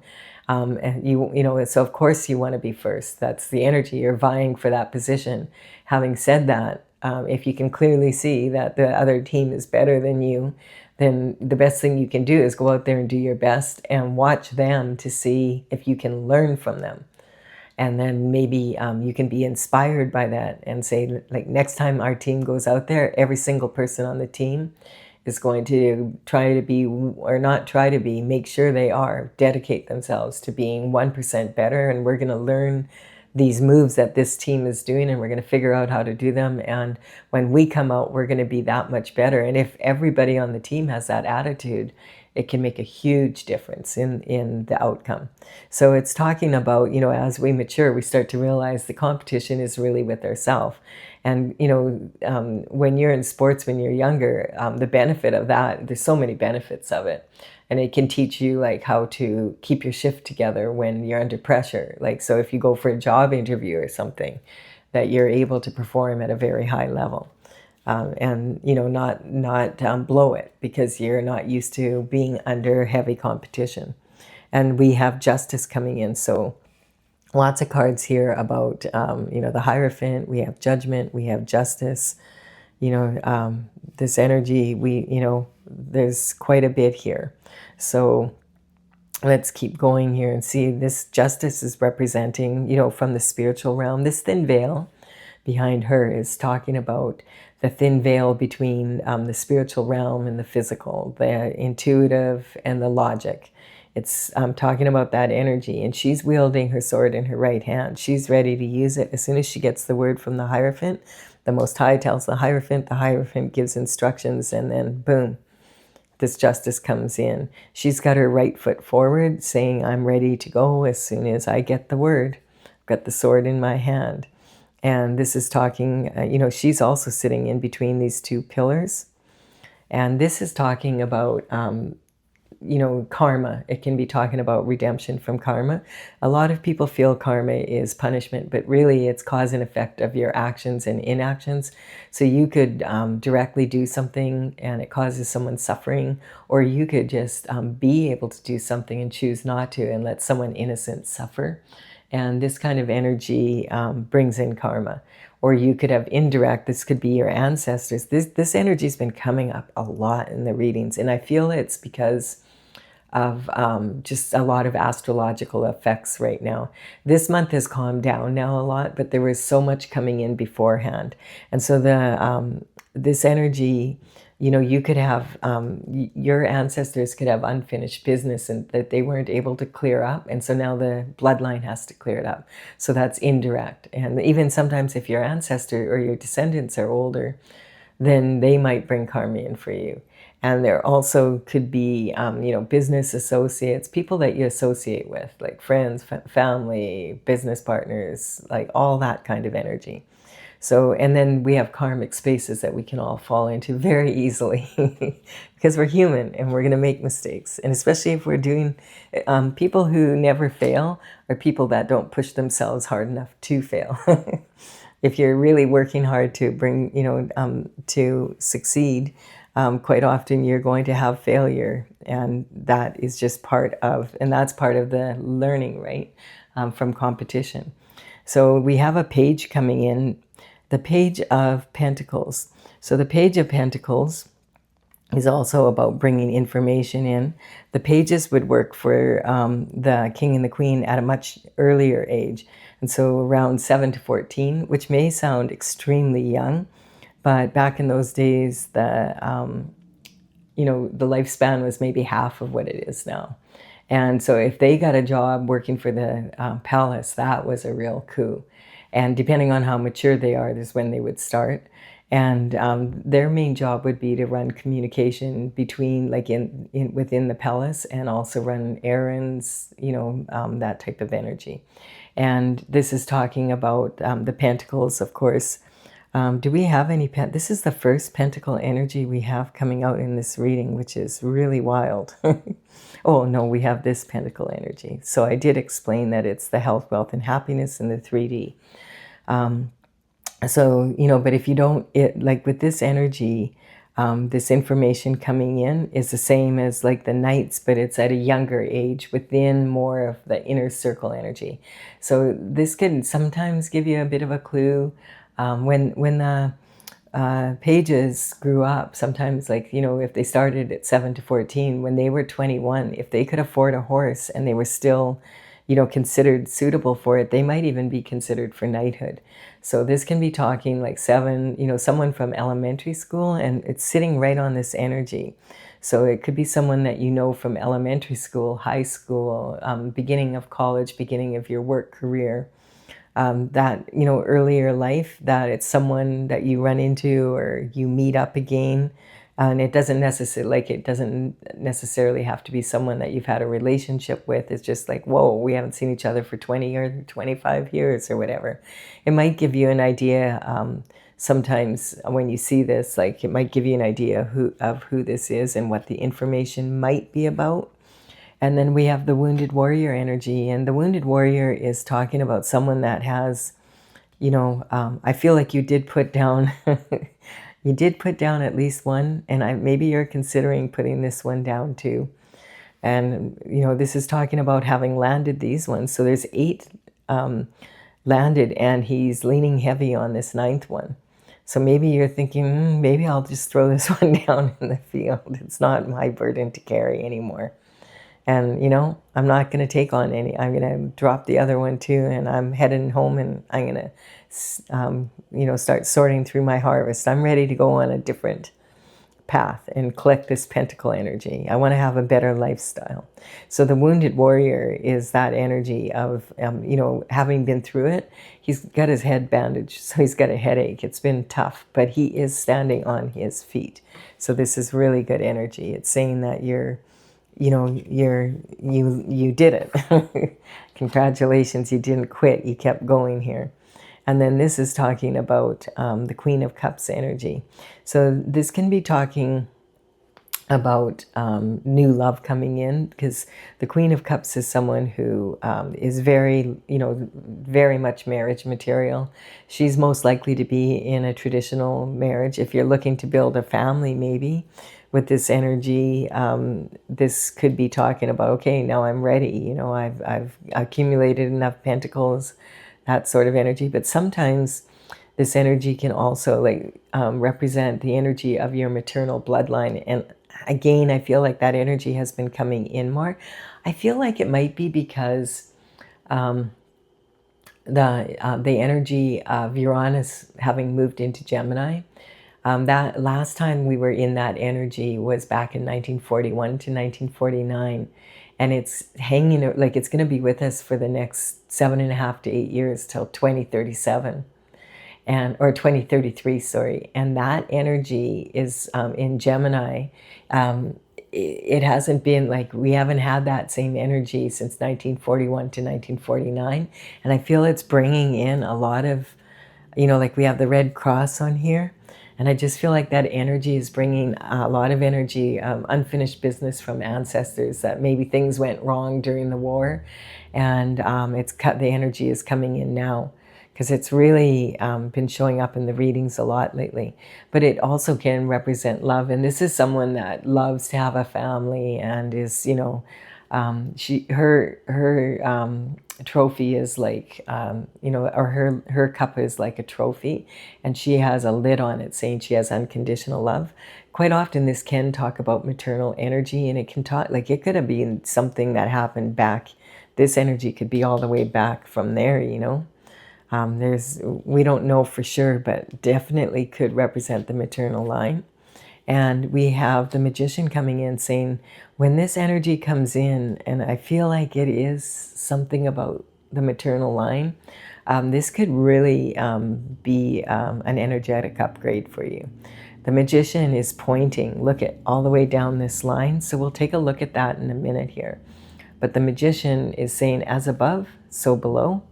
so of course you want to be first. That's the energy. You're vying for that position. Having said that, if you can clearly see that the other team is better than you, then the best thing you can do is go out there and do your best and watch them to see if you can learn from them. And then maybe you can be inspired by that and say, like, next time our team goes out there, every single person on the team is going to try to be, or not try to be, make sure they are, dedicate themselves to being 1% better. And we're going to learn these moves that this team is doing, and we're going to figure out how to do them. And when we come out, we're going to be that much better. And if everybody on the team has that attitude, it can make a huge difference in the outcome. So it's talking about, as we mature, we start to realize the competition is really with ourselves. And, when you're in sports, when you're younger, the benefit of that, there's so many benefits of it. And it can teach you like how to keep your shift together when you're under pressure. Like, so if you go for a job interview or something, that you're able to perform at a very high level. And not blow it because you're not used to being under heavy competition. And we have justice coming in, so lots of cards here about the Hierophant. We have judgment, we have justice. This energy, there's quite a bit here. So let's keep going here and see. This justice is representing, from the spiritual realm. This thin veil behind her is talking about the thin veil between the spiritual realm and the physical, the intuitive and the logic. It's talking about that energy, and she's wielding her sword in her right hand. She's ready to use it as soon as she gets the word from the Hierophant. The Most High tells the Hierophant gives instructions, and then boom, this justice comes in. She's got her right foot forward, saying, I'm ready to go as soon as I get the word. I've got the sword in my hand. And this is talking, she's also sitting in between these two pillars. And this is talking about, karma. It can be talking about redemption from karma. A lot of people feel karma is punishment, but really it's cause and effect of your actions and inactions. So you could directly do something and it causes someone suffering, or you could just be able to do something and choose not to and let someone innocent suffer. And this kind of energy brings in karma. Or you could have indirect, this could be your ancestors. This energy's been coming up a lot in the readings, and I feel it's because of just a lot of astrological effects right now. This month has calmed down now a lot, but there was so much coming in beforehand. And so this energy, you could have, your ancestors could have unfinished business and that they weren't able to clear up. And so now the bloodline has to clear it up. So that's indirect. And even sometimes if your ancestor or your descendants are older, then they might bring karma in for you. And there also could be, business associates, people that you associate with, like friends, family, business partners, like all that kind of energy. So, and then we have karmic spaces that we can all fall into very easily because we're human and we're going to make mistakes. And especially if we're doing, people who never fail are people that don't push themselves hard enough to fail. If you're really working hard to bring, to succeed, quite often you're going to have failure. And that is just and that's part of the learning, right? From competition. So we have a page coming in, the Page of Pentacles. So the Page of Pentacles is also about bringing information in. The pages would work for the king and the queen at a much earlier age. And so around 7 to 14, which may sound extremely young, but back in those days, the lifespan was maybe half of what it is now. And so if they got a job working for the palace, that was a real coup. And depending on how mature they are, is when they would start. And their main job would be to run communication between, like within the palace, and also run errands, that type of energy. And this is talking about the pentacles, of course. Do we have any this is the first pentacle energy we have coming out in this reading, which is really wild. Oh, no, we have this pentacle energy. So I did explain that it's the health, wealth, and happiness in the 3D. But if you don't, like with this energy, this information coming in is the same as like the knights, but it's at a younger age within more of the inner circle energy. So this can sometimes give you a bit of a clue. When the pages grew up, sometimes if they started at 7 to 14, when they were 21, if they could afford a horse and they were still, considered suitable for it, they might even be considered for knighthood. So this can be talking like someone from elementary school, and it's sitting right on this energy. So it could be someone that you know from elementary school, high school, beginning of college, beginning of your work career. That earlier life, that it's someone that you run into or you meet up again, and it doesn't necessarily have to be someone that you've had a relationship with. It's just like, whoa, we haven't seen each other for 20 or 25 years or whatever. It might give you an idea. Sometimes when you see this, like, it might give you an idea of who this is and what the information might be about. And then we have the wounded warrior energy. And the wounded warrior is talking about someone that has, I feel like you did put down, you did put down at least one. And maybe you're considering putting this one down too. And, this is talking about having landed these ones. So there's 8 landed, and he's leaning heavy on this 9th one. So maybe you're thinking, maybe I'll just throw this one down in the field. It's not my burden to carry anymore. And, I'm not going to take on any. I'm going to drop the other one too, and I'm heading home, and I'm going to, start sorting through my harvest. I'm ready to go on a different path and collect this pentacle energy. I want to have a better lifestyle. So the wounded warrior is that energy of, having been through it. He's got his head bandaged, so he's got a headache. It's been tough, but he is standing on his feet. So this is really good energy. It's saying that you did it. Congratulations, you didn't quit. You kept going here. And then this is talking about the Queen of Cups energy. So this can be talking about new love coming in, because the Queen of Cups is someone who is very, very much marriage material. She's most likely to be in a traditional marriage. If you're looking to build a family, maybe with this energy, this could be talking about, okay, now I'm ready. I've accumulated enough pentacles, that sort of energy. But sometimes this energy can also represent the energy of your maternal bloodline. And again, I feel like that energy has been coming in more. I feel like it might be because the energy of Uranus having moved into Gemini. That last time we were in that energy was back in 1941 to 1949. And it's hanging, it's going to be with us for the next 7.5 to 8 years till 2037. Or 2033, sorry. And that energy is in Gemini. It hasn't been we haven't had that same energy since 1941 to 1949. And I feel it's bringing in a lot of, we have the Red Cross on here. And I just feel like that energy is bringing a lot of energy, unfinished business from ancestors, that maybe things went wrong during the war. And the energy is coming in now, because it's really been showing up in the readings a lot lately. But it also can represent love. And this is someone that loves to have a family and is, her trophy is or her cup is like a trophy, and she has a lid on it saying she has unconditional love. Quite often this can talk about maternal energy, and it can talk, it could have been something that happened back. This energy could be all the way back from there, we don't know for sure, but definitely could represent the maternal line. And we have the Magician coming in saying, when this energy comes in, and I feel like it is something about the maternal line, this could really be an energetic upgrade for you. The Magician is pointing, look at all the way down this line. So we'll take a look at that in a minute here. But the Magician is saying, as above, so below.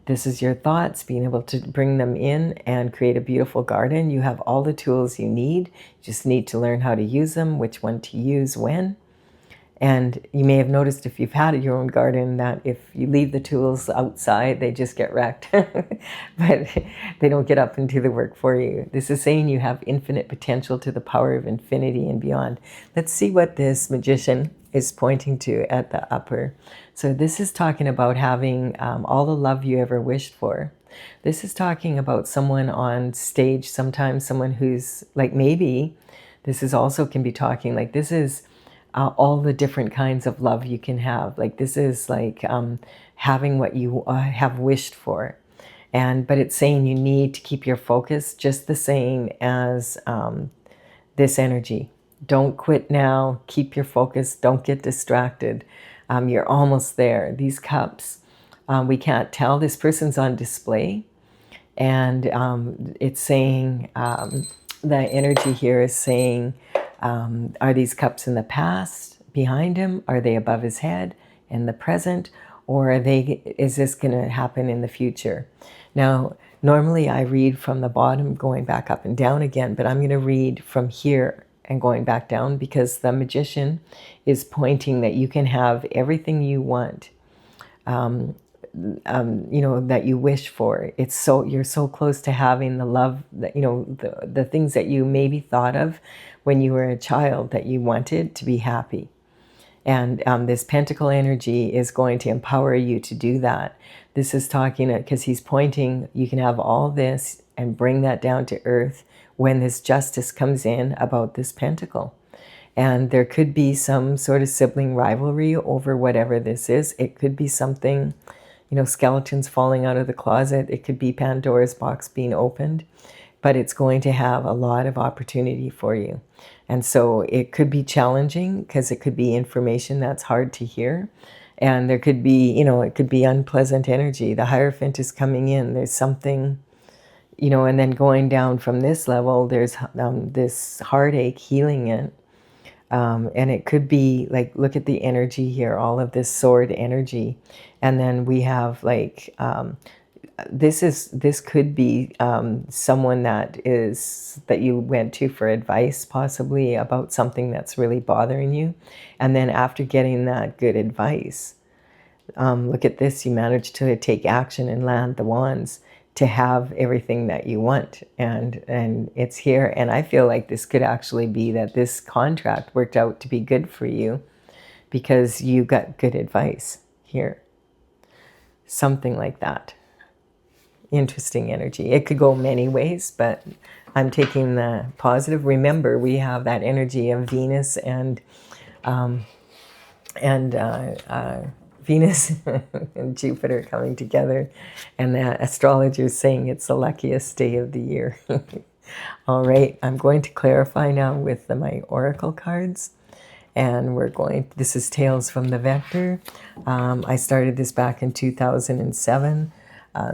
This is your thoughts, being able to bring them in and create a beautiful garden. You have all the tools you need. You just need to learn how to use them, which one to use when. And you may have noticed, if you've had your own garden, that if you leave the tools outside, they just get wrecked. But they don't get up and do the work for you. This is saying you have infinite potential to the power of infinity and beyond. Let's see what this Magician is pointing to at the upper. So this is talking about having all the love you ever wished for. This is talking about someone on stage, sometimes someone who's maybe this is also can be talking this is all the different kinds of love you can have. This is having what you have wished for. But it's saying you need to keep your focus just the same as this energy. Don't quit now. Keep your focus. Don't get distracted. You're almost there. These cups, we can't tell. This person's on display. And it's saying, the energy here is saying, are these cups in the past, behind him? Are they above his head, in the present? Or is this going to happen in the future? Now, normally I read from the bottom going back up and down again, but I'm going to read from here and going back down, because the magician is pointing that you can have everything you want, that you wish for. You're so close to having the love that, the things that you maybe thought of when you were a child that you wanted to be happy. And this pentacle energy is going to empower you to do that. This is talking, because he's pointing, you can have all this and bring that down to earth when this justice comes in about this pentacle. And there could be some sort of sibling rivalry over whatever this is. It could be something, skeletons falling out of the closet. It could be Pandora's box being opened. But it's going to have a lot of opportunity for you. And so it could be challenging, because it could be information that's hard to hear. And there could be, it could be unpleasant energy. The Hierophant is coming in. There's something, and then going down from this level, there's this heartache, healing it. And it could be like, look at the energy here, all of this sword energy. And then we have like, this could be someone that you went to for advice, possibly about something that's really bothering you. And then after getting that good advice, look at this, you managed to take action and land the wands to have everything that you want. And it's here. And I feel like this could actually be that this contract worked out to be good for you because you got good advice here. Something like that. Interesting energy. It could go many ways, but I'm taking the positive. Remember, we have that energy of Venus and Venus and Jupiter coming together, and the astrologer is saying it's the luckiest day of the year. All right, I'm going to clarify now with my oracle cards. And this is Tales from the Vector. I started this back in 2007.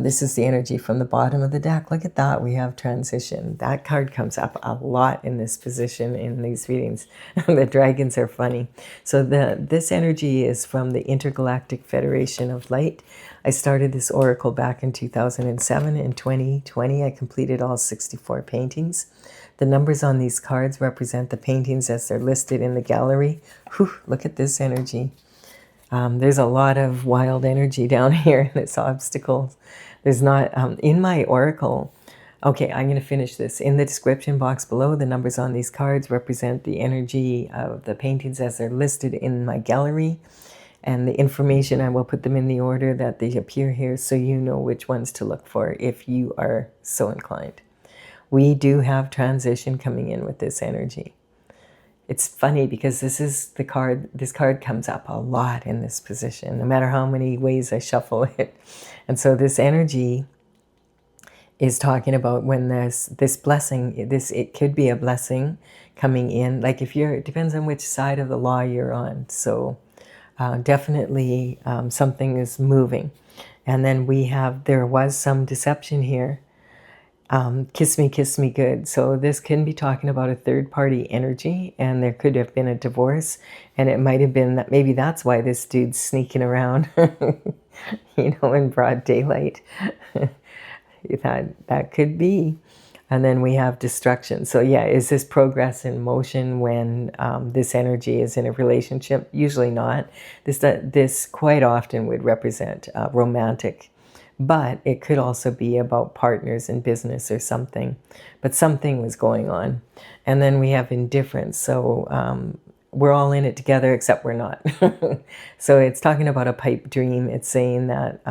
This is the energy from the bottom of the deck. Look at that. We have transition. That card comes up a lot in this position in these readings. The dragons are funny. So this energy is from the Intergalactic Federation of Light. I started this oracle back in 2007. In 2020, I completed all 64 paintings. The numbers on these cards represent the paintings as they're listed in the gallery. Whew, look at this energy. There's a lot of wild energy down here. There's obstacles. There's not, in my oracle, okay, I'm going to finish this. In the description box below, the numbers on these cards represent the energy of the paintings as they're listed in my gallery. And the information, I will put them in the order that they appear here so you know which ones to look for if you are so inclined. We do have transition coming in with this energy. It's funny because this card comes up a lot in this position, no matter how many ways I shuffle it. And so this energy is talking about when there's this blessing, it could be a blessing coming in. Like it depends on which side of the law you're on. So definitely something is moving. And then there was some deception here. Kiss me good. So this can be talking about a third-party energy, and there could have been a divorce, and it might have been that maybe that's why this dude's sneaking around, in broad daylight. That could be. And then we have destruction. So yeah, is this progress in motion when this energy is in a relationship? Usually not. This quite often would represent romantic. But it could also be about partners in business or something. But something was going on. And then we have indifference. So we're all in it together, except we're not. So it's talking about a pipe dream. It's saying that,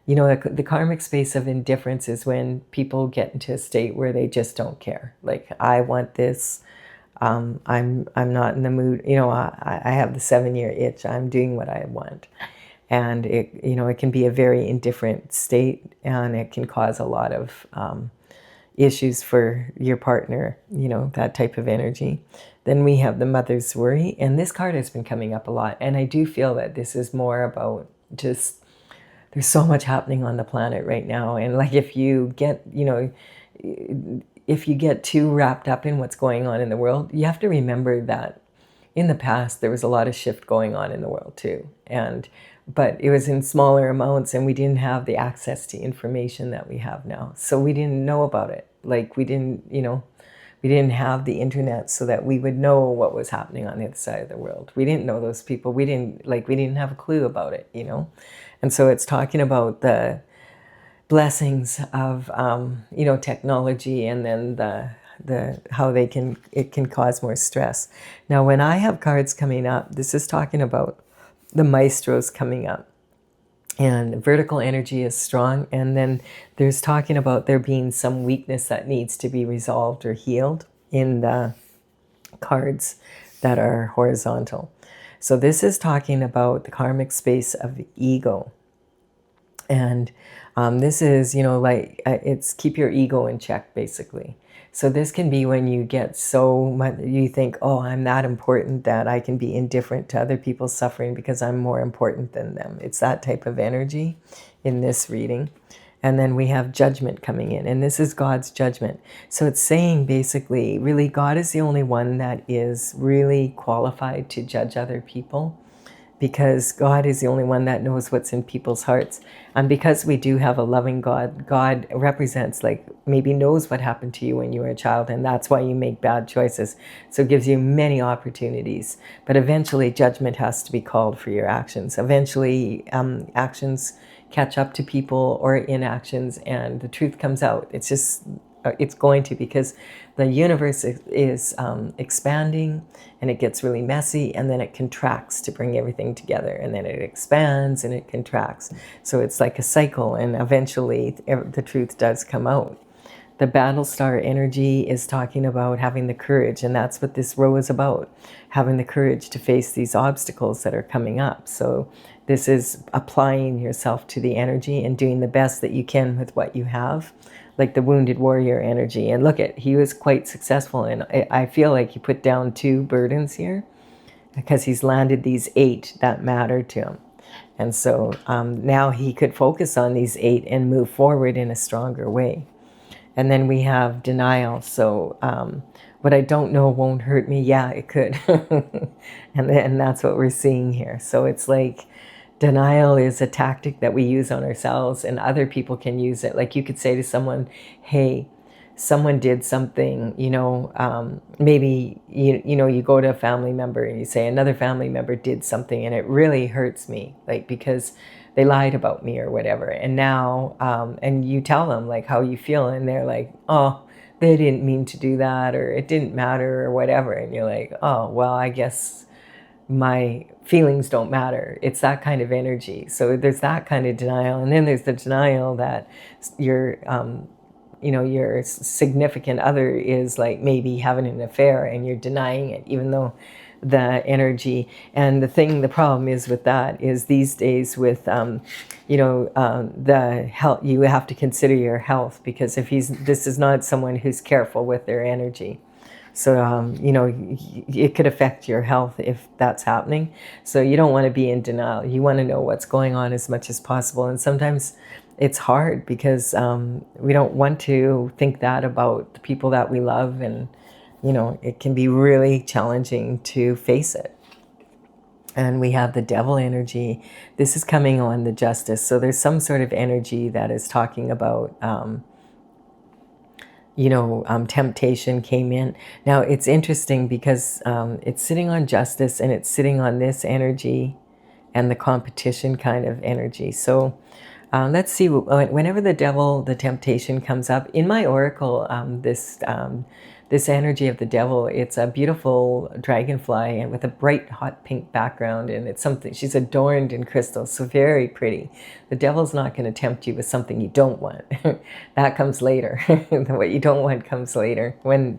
the karmic space of indifference is when people get into a state where they just don't care. Like, I want this. I'm not in the mood. I have the 7-year itch. I'm doing what I want. and it, you know, it can be a very indifferent state, and it can cause a lot of issues for your partner, you know, that type of energy. Then we have the mother's worry, and this card has been coming up a lot, and I do feel that this is more about just, there's so much happening on the planet right now, and like if you get, you know, if you get too wrapped up in what's going on in the world, you have to remember that in the past there was a lot of shift going on in the world too, and but it was in smaller amounts, and we didn't have the access to information that we have now, so we didn't know about it. Like we didn't, you know, we didn't have the internet so that we would know what was happening on the other side of the world. We didn't know those people. We didn't have a clue about it, you know. And so it's talking about the blessings of you know, technology, and then the how it can cause more stress. Now, when I have cards coming up, this is talking about the maestros coming up, and vertical energy is strong, and then there's talking about there being some weakness that needs to be resolved or healed in the cards that are horizontal. So this is talking about the karmic space of the ego. And this is, you know, like it's keep your ego in check, basically. So this can be when you get so much, you think, oh, I'm that important that I can be indifferent to other people's suffering because I'm more important than them. It's that type of energy in this reading. And then we have judgment coming in, and this is God's judgment. So it's saying basically, really, God is the only one that is really qualified to judge other people, because God is the only one that knows what's in people's hearts. And because we do have a loving God, God represents, like, maybe knows what happened to you when you were a child, and that's why you make bad choices. So it gives you many opportunities. But eventually judgment has to be called for your actions. Eventually actions catch up to people, or inactions, and the truth comes out. It's just, it's going to, because the universe is expanding, and it gets really messy, and then it contracts to bring everything together, and then it expands and it contracts. So it's like a cycle, and eventually the truth does come out. The battle star energy is talking about having the courage, and that's what this row is about, having the courage to face these obstacles that are coming up. So this is applying yourself to the energy and doing the best that you can with what you have, like the wounded warrior energy. And look at, he was quite successful, and I feel like he put down 2 burdens here, because he's landed these 8 that matter to him. And so now he could focus on these 8 and move forward in a stronger way. And then we have denial. So what I don't know won't hurt me. Yeah, it could. and that's what we're seeing here. So it's like, denial is a tactic that we use on ourselves, and other people can use it. Like you could say to someone, hey, someone did something, you know, maybe, you know, you go to a family member and you say, another family member did something and it really hurts me, like, because they lied about me or whatever. And now, and you tell them like how you feel, and they're like, oh, they didn't mean to do that, or it didn't matter, or whatever. And you're like, oh, well, I guess my feelings don't matter. It's that kind of energy. So there's that kind of denial. And then there's the denial that your, you know, your significant other is like maybe having an affair, and you're denying it, even though the energy. And the problem is with that is these days with, you know, the health, you have to consider your health, because if this is not someone who's careful with their energy. So, you know, it could affect your health if that's happening. So you don't want to be in denial. You want to know what's going on as much as possible. And sometimes it's hard, because we don't want to think that about the people that we love. And, you know, it can be really challenging to face it. And we have the devil energy. This is coming on the justice. So there's some sort of energy that is talking about you know, temptation came in. Now it's interesting because it's sitting on justice, and it's sitting on this energy and the competition kind of energy. So let's see, whenever the devil, the temptation comes up in my oracle, this energy of the devil. It's a beautiful dragonfly and with a bright hot pink background, and it's something, she's adorned in crystals, so very pretty. The devil's not going to tempt you with something you don't want. That comes later. What you don't want comes later, when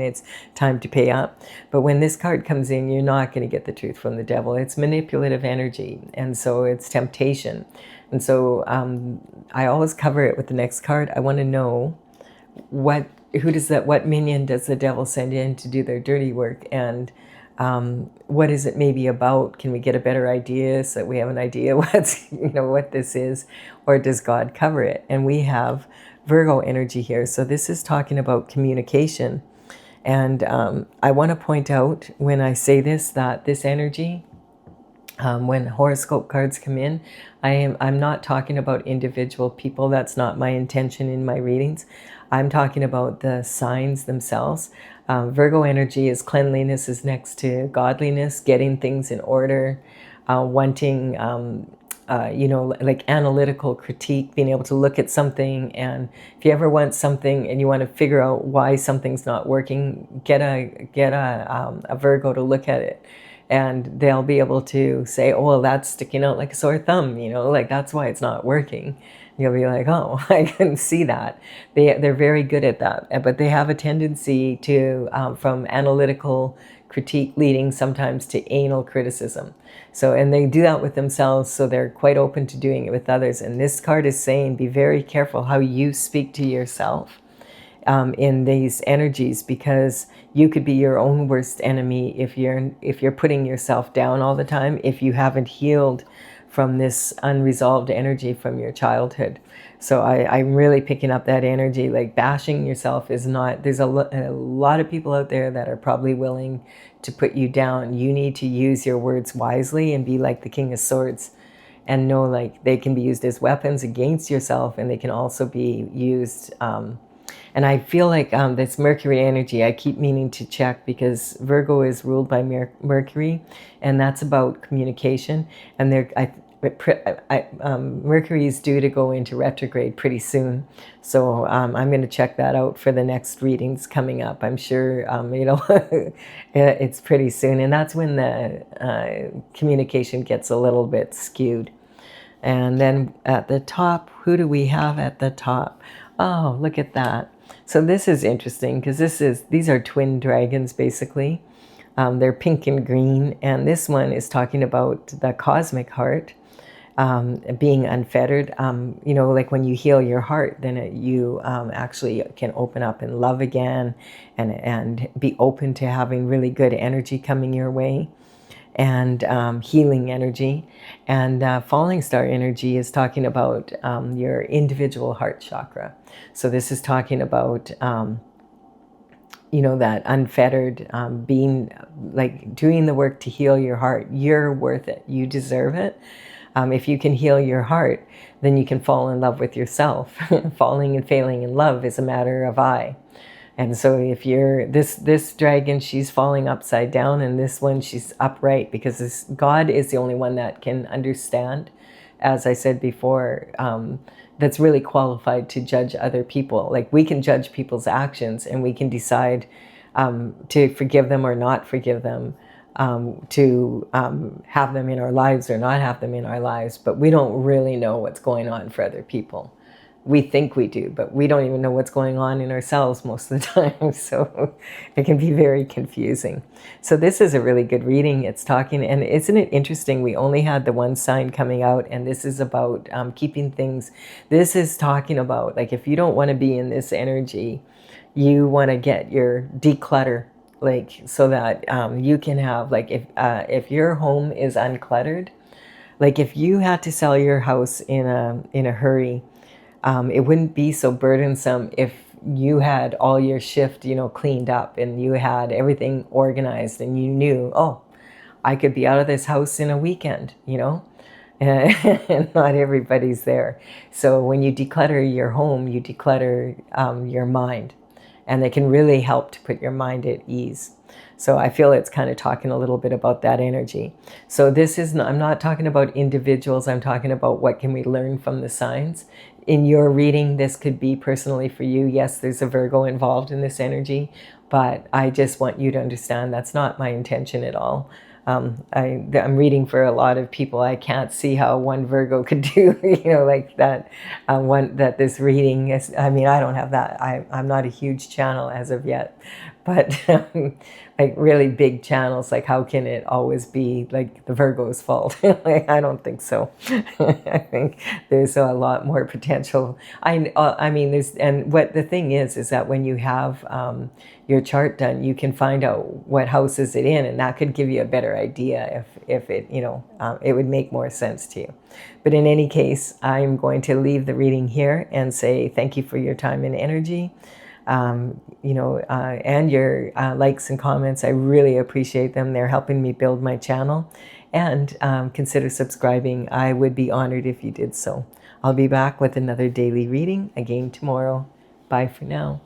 it's time to pay up. But when this card comes in, you're not going to get the truth from the devil. It's manipulative energy, and so it's temptation. And so I always cover it with the next card. I want to know what minion does the devil send in to do their dirty work, and what is it maybe about? Can we get a better idea so that we have an idea what this is, or does God cover it? And we have Virgo energy here, so this is talking about communication. And I want to point out when I say this, that this energy, when horoscope cards come in, I'm not talking about individual people. That's not my intention in my readings. I'm talking about the signs themselves. Virgo energy is cleanliness is next to godliness, getting things in order, wanting, like analytical critique, being able to look at something. And if you ever want something and you want to figure out why something's not working, get a Virgo to look at it. And they'll be able to say, oh, well, that's sticking out like a sore thumb, like that's why it's not working. You'll be like, oh, I can see that. They're very good at that. But they have a tendency to, from analytical critique leading sometimes to anal criticism. So, and they do that with themselves, so they're quite open to doing it with others. And this card is saying, be very careful how you speak to yourself in these energies, because you could be your own worst enemy if you're putting yourself down all the time, if you haven't healed from this unresolved energy from your childhood. So I'm really picking up that energy, like bashing yourself is not, there's a lot of people out there that are probably willing to put you down. You need to use your words wisely and be like the King of Swords, and know like they can be used as weapons against yourself, and they can also be used and I feel like this Mercury energy, I keep meaning to check, because Virgo is ruled by Mercury, and that's about communication. And Mercury is due to go into retrograde pretty soon. So I'm going to check that out for the next readings coming up. I'm sure, it's pretty soon. And that's when the communication gets a little bit skewed. And then at the top, who do we have at the top? Oh, look at that. So this is interesting, because these are twin dragons, basically. They're pink and green, and this one is talking about the cosmic heart, being unfettered. Like when you heal your heart, then you actually can open up and love again, and be open to having really good energy coming your way, and healing energy. And falling star energy is talking about your individual heart chakra. So this is talking about, that unfettered, being like doing the work to heal your heart. You're worth it. You deserve it. If you can heal your heart, then you can fall in love with yourself. Falling and failing in love is a matter of I. And so if you're this dragon, she's falling upside down, and this one, she's upright, because God is the only one that can understand, as I said before, that's really qualified to judge other people. Like, we can judge people's actions, and we can decide to forgive them or not forgive them, to have them in our lives or not have them in our lives. But we don't really know what's going on for other people. We think we do, but we don't even know what's going on in ourselves most of the time. So it can be very confusing. So this is a really good reading. It's talking, and isn't it interesting? We only had the one sign coming out, and this is about keeping things. This is talking about, like, if you don't want to be in this energy, you want to get your declutter, like, so that you can have, like, if your home is uncluttered, like if you had to sell your house in a hurry, it wouldn't be so burdensome if you had all your shift, cleaned up, and you had everything organized, and you knew, oh, I could be out of this house in a weekend, and not everybody's there. So when you declutter your home, you declutter your mind, and they can really help to put your mind at ease. So I feel it's kind of talking a little bit about that energy. So I'm not talking about individuals. I'm talking about what can we learn from the signs. In your reading, this could be personally for you. Yes, there's a Virgo involved in this energy, But I just want you to understand that's not my intention at all. I'm reading for a lot of people. I can't see how one Virgo could do, like that. One that this reading is. I mean, I don't have that. I'm not a huge channel as of yet, but like really big channels. Like, how can it always be like the Virgo's fault? Like, I don't think so. I think there's a lot more potential. I mean, and what the thing is that when you have your chart done, you can find out what house is it in, and that could give you a better idea if it, it would make more sense to you. But in any case, I'm going to leave the reading here and say thank you for your time and energy, and your likes and comments. I really appreciate them. They're helping me build my channel. And consider subscribing. I would be honored if you did so. I'll be back with another daily reading again tomorrow. Bye for now.